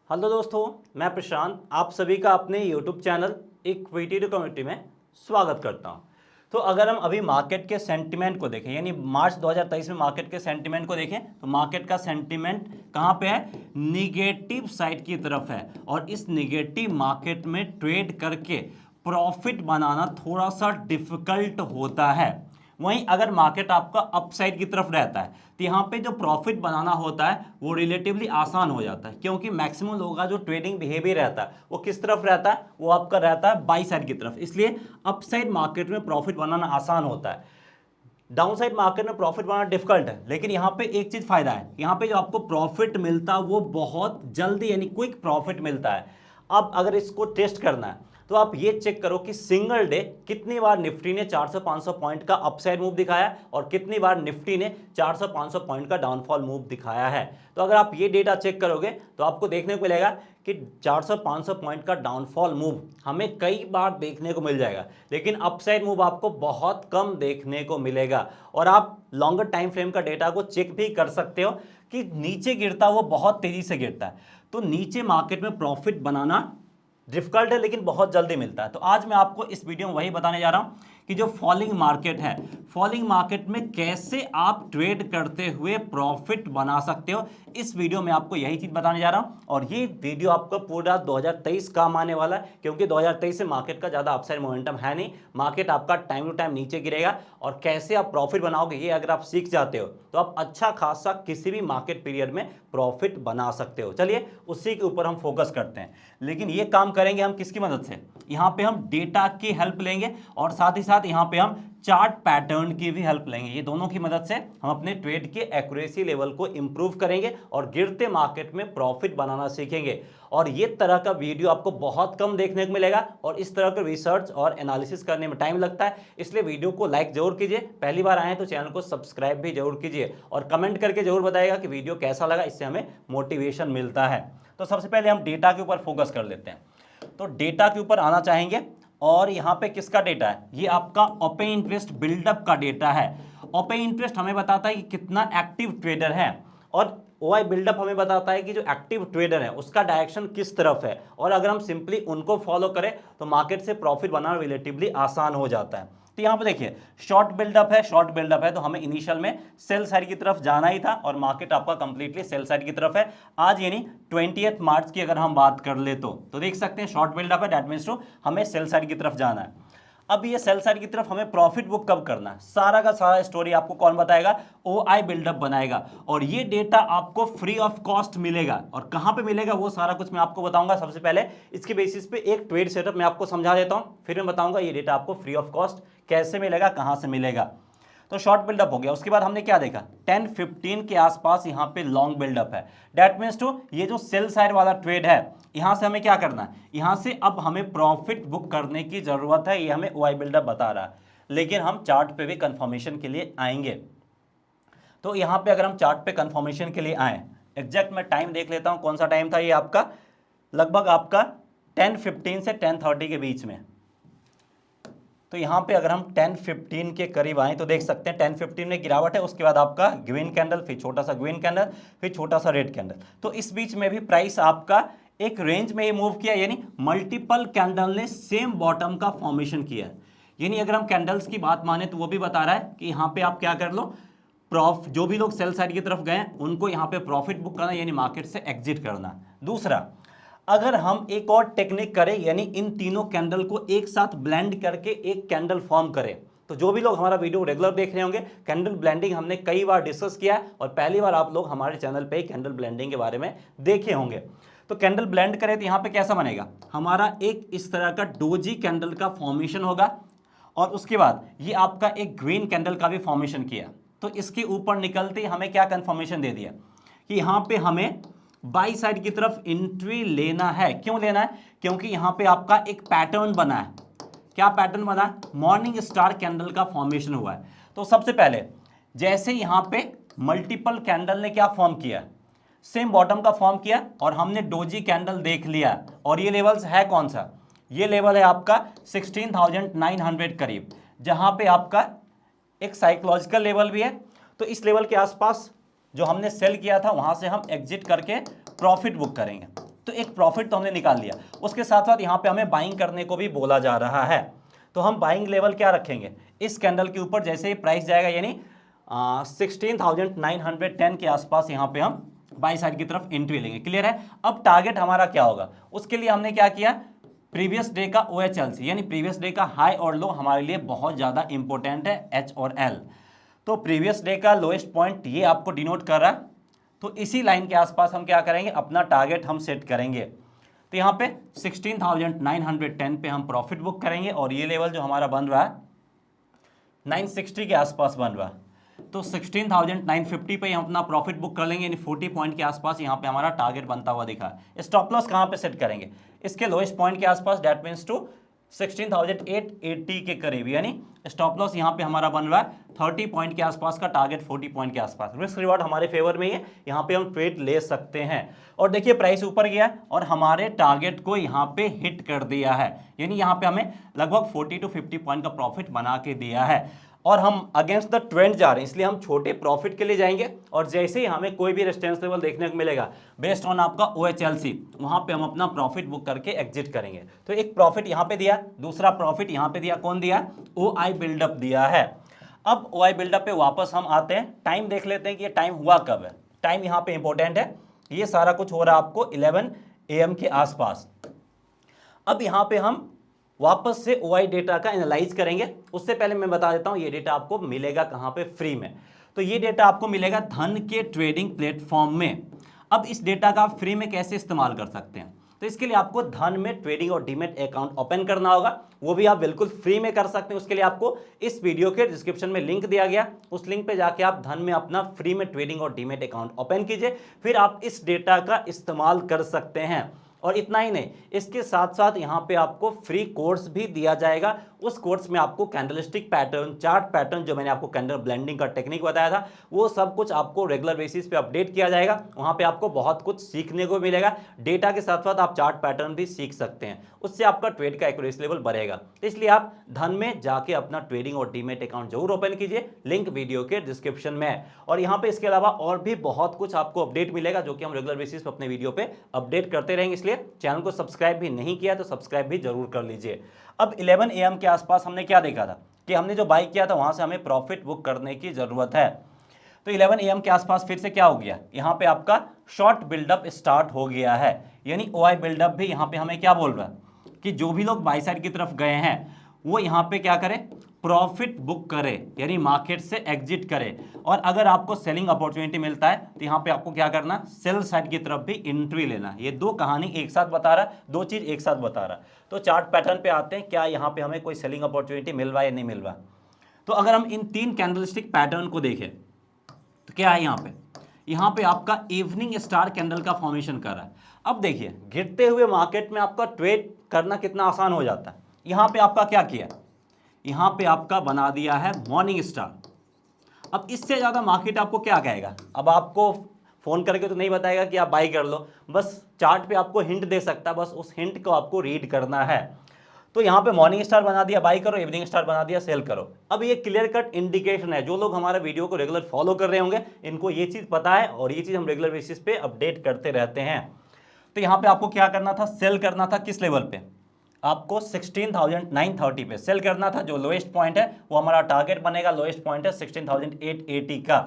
Hello दोस्तों, मैं प्रशांत आप सभी का अपने यूट्यूब चैनल इक्विटी कम्युनिटी में स्वागत करता हूं। तो अगर हम अभी मार्केट के सेंटिमेंट को देखें, यानी मार्च 2023 में मार्केट के सेंटिमेंट को देखें, तो मार्केट का सेंटिमेंट कहां पे है? निगेटिव साइड की तरफ है। और इस निगेटिव मार्केट में ट्रेड करके प्रॉफिट बनाना थोड़ा सा डिफिकल्ट होता है। वहीं अगर मार्केट आपका अपसाइड की तरफ रहता है तो यहाँ पे जो प्रॉफिट बनाना होता है वो रिलेटिवली आसान हो जाता है, क्योंकि मैक्सिमम लोगों का जो ट्रेडिंग बिहेवियर रहता है वो किस तरफ रहता है? वो आपका रहता है बाई साइड की तरफ। इसलिए अपसाइड मार्केट में प्रॉफिट बनाना आसान होता है, डाउन साइड मार्केट में प्रॉफिट बनाना डिफिकल्ट है। लेकिन यहाँ पे एक चीज फायदा है, यहाँ पे जो आपको प्रॉफिट मिलता है वो बहुत जल्दी यानी क्विक प्रॉफिट मिलता है। अब अगर इसको टेस्ट करना है तो आप ये चेक करो कि सिंगल डे कितनी बार निफ्टी ने 400-500 पॉइंट का अपसाइड मूव दिखाया और कितनी बार निफ्टी ने 400-500 पॉइंट का डाउनफॉल मूव दिखाया है। तो अगर आप ये डेटा चेक करोगे तो आपको देखने को मिलेगा कि 400-500 पॉइंट का डाउनफॉल मूव हमें कई बार देखने को मिल जाएगा, लेकिन अपसाइड मूव आपको बहुत कम देखने को मिलेगा। और आप लॉन्गर टाइम फ्रेम का डेटा को चेक भी कर सकते हो कि नीचे गिरता वो बहुत तेजी से गिरता है। तो नीचे मार्केट में प्रॉफिट बनाना डिफिकल्ट है लेकिन बहुत जल्दी मिलता है। तो आज मैं आपको इस वीडियो में वही बताने जा रहा हूं कि जो फॉलिंग मार्केट है, फॉलिंग मार्केट में कैसे आप ट्रेड करते हुए प्रॉफिट बना सकते हो, इस वीडियो में आपको यही चीज बताने जा रहा हूं। और ये वीडियो आपको पूरा 2023 काम आने वाला है, क्योंकि 2023 से मार्केट का ज्यादा अपसाइड मोमेंटम है नहीं। मार्केट आपका टाइम टू टाइम नीचे गिरेगा और कैसे आप प्रॉफिट बनाओगे ये अगर आप सीख जाते हो तो आप अच्छा खासा किसी भी मार्केट पीरियड में प्रॉफिट बना सकते हो। चलिए उसी के ऊपर हम फोकस करते हैं, लेकिन ये काम करेंगे हम किसकी मदद से? यहाँ पे हम डेटा की हेल्प लेंगे और साथ ही साथ यहाँ पे हम चार्ट पैटर्न की भी हेल्प लेंगे। ये दोनों की मदद से हम अपने ट्रेड के एक्यूरेसी लेवल को इंप्रूव करेंगे और गिरते मार्केट में प्रॉफिट बनाना सीखेंगे। और ये तरह का वीडियो आपको बहुत कम देखने को मिलेगा और इस तरह का रिसर्च और एनालिसिस करने में टाइम लगता है। इसलिए वीडियो को लाइक जरूर कीजिए, पहली बार आए हैं तो चैनल को सब्सक्राइब भी जरूर कीजिए और कमेंट करके जरूर बताइएगा कि वीडियो कैसा लगा, इससे हमें मोटिवेशन मिलता है। तो सबसे पहले हम डेटा के ऊपर फोकस कर लेते हैं। तो डेटा के ऊपर आना चाहेंगे और यहां पे किसका डेटा है? ये आपका ओपन इंटरेस्ट बिल्डअप का डेटा है। ओपन इंटरेस्ट हमें बताता है कि कितना एक्टिव ट्रेडर है और ओआई बिल्डअप हमें बताता है कि जो एक्टिव ट्रेडर है उसका डायरेक्शन किस तरफ है। और अगर हम सिंपली उनको फॉलो करें तो मार्केट से प्रॉफिट बनाना रिलेटिवली आसान हो जाता है। तो यहां पे देखिए शॉर्ट बिल्डअप है, शॉर्ट बिल्डअप है तो हमें इनिशियल में सेल साइड की तरफ जाना ही था और मार्केट आपका कंप्लीटली सेल साइड की तरफ है। आज यानी 20 मार्च की अगर हम बात कर ले तो देख सकते हैं शॉर्ट बिल्डअप है, दैट मींस टू हमें सेल साइड की तरफ जाना है। अब ये सेल साइड की तरफ हमें प्रॉफिट बुक कब करना है, सारा का सारा स्टोरी आपको कौन बताएगा? ओआई बिल्डअप बनाएगा। और ये डेटा आपको फ्री ऑफ कॉस्ट मिलेगा। और कहां पे मिलेगा वो सारा कुछ मैं आपको बताऊंगा। सबसे पहले इसके बेसिस पे एक ट्रेड सेटअप मैं आपको समझा देता हूं, फिर मैं बताऊंगा ये डेटा आपको फ्री ऑफ कॉस्ट कैसे मिलेगा, कहां से मिलेगा। तो शॉर्ट बिल्डअप हो गया। उसके बाद हमने क्या देखा? 10-15 के आसपास यहां पे लॉन्ग बिल्डअप है, दैट मींस टू ये जो सेल साइड वाला ट्रेड है यहां से हमें क्या करना है? यहां से अब हमें प्रॉफिट बुक करने की जरूरत है। ये हमें ओआई बिल्डअप बता रहा है, लेकिन हम चार्ट पे भी कंफर्मेशन के लिए आएंगे। तो यहां पे अगर हम चार्ट पे कंफर्मेशन के लिए आए, एग्जैक्ट मैं टाइम देख लेता हूं कौन सा टाइम था। ये आपका लगभग आपका 10:15 से 10:30 के बीच में। तो यहां पे अगर हम 10:15 के करीब आए तो देख सकते हैं 10:15 में गिरावट है, उसके बाद आपका ग्रीन कैंडल, फिर छोटा सा ग्रीन कैंडल, फिर छोटा सा रेड कैंडल। तो इस बीच में भी प्राइस आपका एक रेंज में मूव किया, यानी मल्टीपल कैंडल ने सेम बॉटम का फॉर्मेशन किया। यानी अगर हम कैंडल्स की बात माने तो वो भी बता रहा है कि यहां पे आप क्या कर लो, जो भी लोग सेल साइड की तरफ गए उनको यहां पे प्रॉफिट बुक करना यानी मार्केट से एग्जिट करना। दूसरा, अगर हम एक और टेक्निक करें यानी इन तीनों कैंडल को एक साथ ब्लेंड करके एक कैंडल फॉर्म करें, तो जो भी लोग हमारा वीडियो रेगुलर देख रहे होंगे, कैंडल ब्लेंडिंग हमने कई बार डिस्कस किया है और पहली बार आप लोग हमारे चैनल पे कैंडल ब्लेंडिंग के बारे में देखे होंगे। तो कैंडल ब्लेंड करें तो यहां पे कैसा बनेगा? हमारा एक इस तरह का डोजी कैंडल का फॉर्मेशन होगा और उसके बाद ये आपका एक ग्रीन कैंडल का भी फॉर्मेशन किया। तो इसके ऊपर निकलते ही हमें क्या कंफर्मेशन दे दिया कि यहां पे हमें बाई साइड की तरफ एंट्री लेना है। क्यों लेना है? क्योंकि यहां पे आपका एक पैटर्न बना है। क्या पैटर्न बना है? मॉर्निंग स्टार कैंडल का फॉर्मेशन हुआ है। तो सबसे पहले जैसे यहां पे मल्टीपल कैंडल ने क्या फॉर्म किया, सेम बॉटम का फॉर्म किया और हमने डोजी कैंडल देख लिया। और ये लेवल्स है कौन सा? ये लेवल है आपका 16,900 करीब, जहां पे आपका एक साइकोलॉजिकल लेवल भी है। तो इस लेवल के आसपास जो हमने सेल किया था वहां से हम एग्जिट करके प्रॉफिट बुक करेंगे। तो एक प्रॉफिट तो हमने निकाल लिया। उसके साथ साथ यहाँ पे हमें बाइंग करने को भी बोला जा रहा है, तो हम बाइंग लेवल क्या रखेंगे, इस कैंडल के ऊपर जैसे ही प्राइस जाएगा यानी 16,910 के आसपास यहाँ पे हम बाई साइड की तरफ एंट्री लेंगे। क्लियर है। अब टारगेट हमारा क्या होगा, उसके लिए हमने क्या किया, प्रीवियस डे का OHLC यानी प्रीवियस डे का हाई और लो हमारे लिए बहुत ज़्यादा इंपॉर्टेंट है, H और L। तो प्रीवियस डे का लोएस्ट पॉइंट ये आपको डिनोट कर रहा है, तो इसी लाइन के आसपास हम क्या करेंगे, अपना टारगेट हम सेट करेंगे। तो यहाँ पे 16,910 पे हम प्रॉफिट बुक करेंगे और ये लेवल जो हमारा बन रहा है 960 के आसपास बन रहा है, तो 16,950 पे हम अपना प्रॉफिट बुक कर लेंगे, यानी 40 पॉइंट के आसपास यहाँ पे हमारा टारगेट बनता हुआ दिखा है। स्टॉप लॉस कहाँ पे सेट करेंगे, इसके लोएस्ट पॉइंट के आसपास, दैट मीन्स टू 16,880 के करीब, यानी स्टॉप लॉस यहाँ पे हमारा बन रहा है 30 पॉइंट के आसपास का, टारगेट 40 पॉइंट के आसपास। रिस्क रिवार्ड हमारे फेवर में ही है, यहाँ पे हम ट्रेड ले सकते हैं। और देखिए प्राइस ऊपर गया और हमारे टारगेट को यहाँ पे हिट कर दिया है, यानी यहाँ पे हमें लगभग 40 to 50 पॉइंट का प्रॉफिट बना के दिया है और हम अगेंस्ट द ट्रेंड जा रहे हैं, इसलिए हम छोटे प्रॉफिट के लिए जाएंगे। और जैसे ही हमें कोई भी रेजिस्टेंस लेवल देखने को मिलेगा बेस्ड ऑन आपका OHLC, वहां पे हम अपना प्रॉफिट बुक करके एग्जिट करेंगे। तो एक प्रॉफिट यहां पे दिया, दूसरा प्रॉफिट यहां पे दिया, कौन दिया, OI बिल्डअप दिया है। अब OI बिल्डअप पे वापस हम आते हैं, टाइम देख लेते हैं कि ये टाइम हुआ कब है। टाइम यहाँ पे इंपॉर्टेंट है, ये सारा कुछ हो रहा है आपको 11 AM के आसपास। अब यहाँ पे हम वापस से OI डेटा का एनालाइज करेंगे। उससे पहले मैं बता देता हूं ये डेटा आपको मिलेगा कहां पे, फ्री में। तो ये डेटा आपको मिलेगा धन के ट्रेडिंग प्लेटफॉर्म में। अब इस डेटा का आप फ्री में कैसे इस्तेमाल कर सकते हैं, तो इसके लिए आपको धन में ट्रेडिंग और डीमैट अकाउंट ओपन करना होगा, वो भी आप बिल्कुल फ्री में कर सकते हैं। उसके लिए आपको इस वीडियो के डिस्क्रिप्शन में लिंक दिया गया, उस लिंक पे जाके आप धन में अपना फ्री में ट्रेडिंग और डीमैट अकाउंट ओपन कीजिए, फिर आप इस डेटा का इस्तेमाल कर सकते हैं। और इतना ही नहीं, इसके साथ साथ यहाँ पे आपको फ्री कोर्स भी दिया जाएगा। उस कोर्स में आपको कैंडलस्टिक पैटर्न, चार्ट पैटर्न, जो मैंने आपको कैंडल ब्लेंडिंग का टेक्निक बताया था, वो सब कुछ आपको रेगुलर बेसिस पे अपडेट किया जाएगा। वहाँ पे आपको बहुत कुछ सीखने को मिलेगा। डेटा के साथ साथ आप चार्ट पैटर्न भी सीख सकते हैं, उससे आपका ट्रेड का एक्यूरेसी लेवल बढ़ेगा। इसलिए आप धन में जाके अपना ट्रेडिंग और डीमैट अकाउंट जरूर ओपन कीजिए, लिंक वीडियो के डिस्क्रिप्शन में है। और यहाँ पे इसके अलावा और भी बहुत कुछ आपको अपडेट मिलेगा, जो कि हम रेगुलर बेसिस पे अपने वीडियो पे अपडेट करते रहेंगे। इसलिए चैनल को सब्सक्राइब भी नहीं किया तो सब्सक्राइब भी जरूर कर लीजिए। अब 11 AM के आसपास हमने क्या देखा था कि हमने जो बाई किया था वहां से हमें प्रॉफिट बुक करने की जरूरत है। तो 11 AM के आसपास फिर से क्या हो गया, यहाँ पे आपका शॉर्ट बिल्डअप स्टार्ट हो गया है, यानी OI बिल्डअप भी यहाँ पे हमें क्या बोल रहा है कि जो भी लोग बाई साइड की तरफ गए हैं वो यहाँ पे क्या करें, प्रॉफिट बुक करे, यानी मार्केट से एग्जिट करे। और अगर आपको सेलिंग अपॉर्चुनिटी मिलता है तो यहाँ पे आपको क्या करना, सेल साइड की तरफ भी एंट्री लेना। ये दो कहानी एक साथ बता रहा, दो चीज एक साथ बता रहा। तो चार्ट पैटर्न पे आते हैं, क्या यहाँ पे हमें कोई सेलिंग अपॉर्चुनिटी मिल रहा है या नहीं मिल रहा। तो अगर हम इन 3 कैंडलस्टिक पैटर्न को देखें तो क्या है, यहाँ पे आपका इवनिंग स्टार कैंडल का फॉर्मेशन कर रहा है। अब देखिए गिरते हुए मार्केट में आपका ट्रेड करना कितना आसान हो जाता है। यहाँ पे आपका क्या किया, यहाँ पे आपका बना दिया है मॉर्निंग स्टार। अब इससे ज़्यादा मार्केट आपको क्या कहेगा, अब आपको फ़ोन करके तो नहीं बताएगा कि आप बाई कर लो, बस चार्ट पे आपको हिंट दे सकता है, बस उस हिंट को आपको रीड करना है। तो यहाँ पे मॉर्निंग स्टार बना दिया बाई करो, इवनिंग स्टार बना दिया सेल करो। अब ये क्लियर कट इंडिकेशन है, जो लोग हमारा वीडियो को रेगुलर फॉलो कर रहे होंगे इनको ये चीज़ पता है और ये चीज़ हम रेगुलर बेसिस पे अपडेट करते रहते हैं। तो यहाँ पे आपको क्या करना था, सेल करना था किस लेवल पे, आपको 16,930 पे सेल करना था। जो लोएस्ट पॉइंट है वो हमारा टारगेट बनेगा, लोएस्ट पॉइंट है 16,880 का।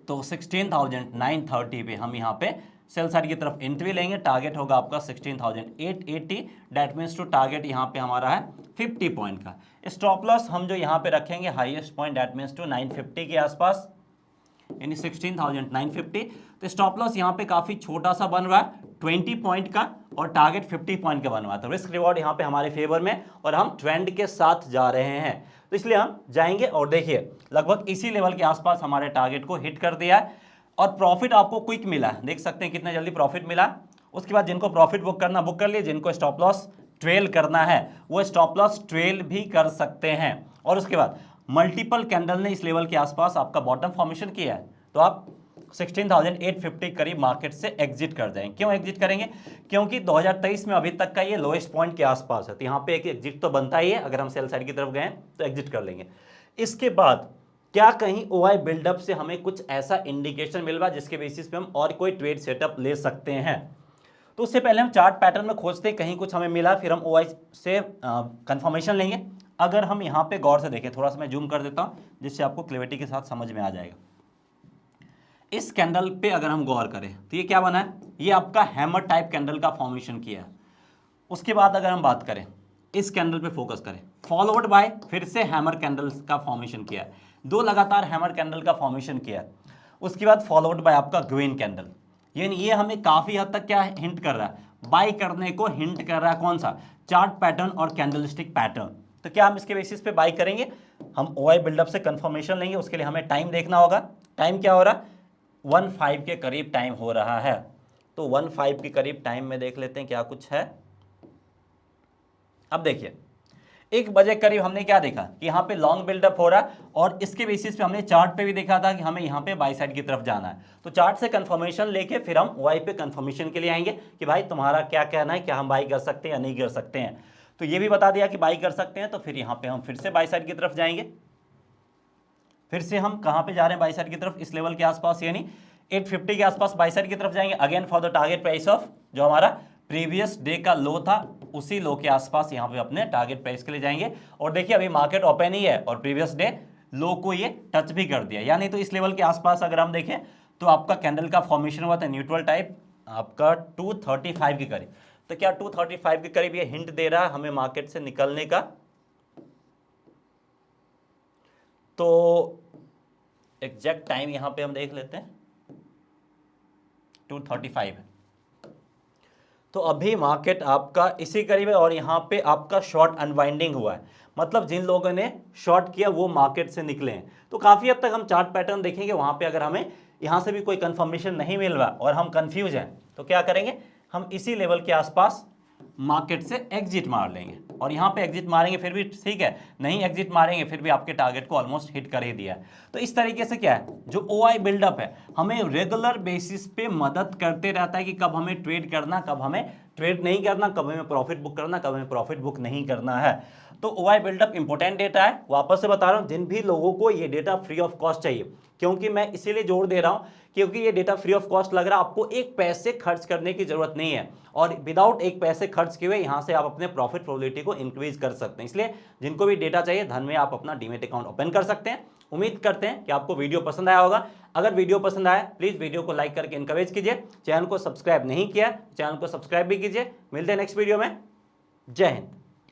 तो 16,930 पे हम यहाँ पे सेल साइड की तरफ एंट्री लेंगे, टारगेट होगा आपका 16,880, दैट मीन्स टू टारगेट यहाँ पे हमारा है 50 पॉइंट का। स्टॉप लॉस हम जो यहाँ पे रखेंगे highest point, that means to 950 के आसपास, यानी 16,950। तो स्टॉप लॉस यहाँ पे काफी छोटा सा बन रहा है 20 पॉइंट का और टारगेट 50 पॉइंट का बन रहा है। तो रिस्क रिवॉर्ड यहाँ पे हमारे फेवर में और हम ट्रेंड के साथ जा रहे हैं, तो इसलिए हम जाएंगे। और देखिए लगभग इसी लेवल के आसपास हमारे टारगेट को हिट कर दिया है और प्रॉफिट आपको क्विक मिला, देख सकते हैं कितने जल्दी प्रॉफिट मिला। उसके बाद जिनको प्रॉफिट बुक करना बुक कर लिए, जिनको स्टॉप लॉस ट्रेल करना है वो स्टॉप लॉस ट्रेल भी कर सकते हैं। और उसके बाद मल्टीपल कैंडल ने इस लेवल के आसपास आपका बॉटम फॉर्मेशन किया है, तो आप 16,850 करीब मार्केट से एग्जिट कर जाएंगे। क्यों एग्जिट करेंगे, क्योंकि 2023 में अभी तक का ये लोएस्ट पॉइंट के आसपास है, तो यहाँ पे एक एग्जिट तो बनता ही है। अगर हम सेल साइड की तरफ गए तो एग्जिट कर लेंगे। इसके बाद क्या कहीं OI बिल्डअप से हमें कुछ ऐसा इंडिकेशन मिल रहा है जिसके बेसिस पे हम और कोई ट्रेड सेटअप ले सकते हैं। तो उससे पहले हम चार्ट पैटर्न में खोजते हैं, कहीं कुछ हमें मिला, फिर हम OI से कंफर्मेशन लेंगे। अगर हम यहाँ पे गौर से देखें, थोड़ा सा मैं जूम कर देता हूँ जिससे आपको क्लैरिटी के साथ समझ में आ जाएगा। इस कैंडल पे अगर हम गौर करें तो ये क्या बना है, ये आपका हैमर टाइप कैंडल का फॉर्मेशन किया है। उसके बाद अगर हम बात करें, इस कैंडल पे फोकस करें, फॉलोवर्ड बाय फिर से हैमर कैंडल का फॉर्मेशन किया है, 2 लगातार हैमर कैंडल का फॉर्मेशन किया है। उसके बाद फॉलोवर्ड बाय आपका ग्रीन कैंडल, यानी ये हमें काफी हद तक क्या हिंट कर रहा है, बाय करने को हिंट कर रहा है। कौन सा, चार्ट पैटर्न और कैंडलस्टिक पैटर्न। तो क्या हम इसके बेसिस पे बाय करेंगे, हम OI बिल्डअप से कंफर्मेशन लेंगे। उसके लिए हमें टाइम देखना होगा, टाइम क्या हो रहा है, 1.5 के करीब टाइम हो रहा है। तो 1.5 के करीब टाइम में देख लेते हैं क्या कुछ है। अब देखिए 1 बजे करीब हमने क्या देखा कि यहाँ पे लॉन्ग बिल्डअप हो रहा है, और इसके बेसिस पे हमने चार्ट पे भी देखा था कि हमें यहाँ पे बाई साइड की तरफ जाना है। तो चार्ट से कंफर्मेशन लेके फिर हम OI पे कंफर्मेशन के लिए आएंगे कि भाई तुम्हारा क्या कहना है, क्या हम बाई कर सकते हैं या नहीं कर सकते हैं। तो ये भी बता दिया कि बाई कर सकते हैं, तो फिर यहाँ पे हम फिर से बाई साइड की तरफ जाएंगे। फिर से हम कहाँ पे जा रहे हैं, बाई साइड की तरफ, इस लेवल के आसपास, यानी 850 के आसपास बाई साइड की तरफ जाएंगे। Again for the target price of, जो हमारा प्रीवियस डे का लो था उसी लो के आसपास यहाँ पे अपने टारगेट प्राइस के लिए जाएंगे। और देखिए अभी मार्केट ओपन ही है और प्रीवियस डे लो को ये टच भी कर दिया, यानी तो इस लेवल के आसपास अगर हम देखें तो आपका कैंडल का फॉर्मेशन हुआ था न्यूट्रल टाइप आपका 235 के करीब। तो क्या 235 के करीब ये हिंट दे रहा है हमें मार्केट से निकलने का। तो एग्जैक्ट टाइम यहां पे हम देख लेते हैं, 235 है। तो अभी मार्केट आपका इसी करीब है और यहां पे आपका शॉर्ट अनवाइंडिंग हुआ है, मतलब जिन लोगों ने शॉर्ट किया वो मार्केट से निकले हैं। तो काफी हद तक हम चार्ट पैटर्न देखेंगे, वहां पे अगर हमें यहां से भी कोई कंफर्मेशन नहीं मिल रहा और हम कंफ्यूज हैं तो क्या करेंगे, हम इसी लेवल के आसपास मार्केट से एग्जिट मार लेंगे। और यहाँ पे एग्जिट मारेंगे फिर भी ठीक है, नहीं एग्जिट मारेंगे फिर भी आपके टारगेट को ऑलमोस्ट हिट कर ही दिया है। तो इस तरीके से क्या है, जो OI बिल्डअप है हमें रेगुलर बेसिस पे मदद करते रहता है कि कब हमें ट्रेड करना, कब हमें ट्रेड नहीं करना, कब हमें प्रॉफिट बुक करना, कब हमें प्रॉफिट बुक नहीं करना है। तो OI बिल्डअप इंपॉर्टेंट डेटा है, वापस से बता रहा हूँ, जिन भी लोगों को ये डेटा फ्री ऑफ कॉस्ट चाहिए, क्योंकि मैं इसीलिए जोर दे रहा हूँ क्योंकि ये डेटा फ्री ऑफ कॉस्ट लग रहा है, आपको 1 पैसे खर्च करने की जरूरत नहीं है, और विदाउट 1 पैसे खर्च किए हुए यहां से आप अपने प्रॉफिट प्रोबेबिलिटी को इंक्रीज कर सकते हैं। इसलिए जिनको भी डेटा चाहिए धन में आप अपना डीमैट अकाउंट ओपन कर सकते हैं। उम्मीद करते हैं कि आपको वीडियो पसंद आया होगा। अगर वीडियो पसंद आया प्लीज वीडियो को लाइक करके एनकरेज कीजिए, चैनल को सब्सक्राइब नहीं किया चैनल को सब्सक्राइब भी कीजिए। मिलते हैं नेक्स्ट वीडियो में, जय हिंद।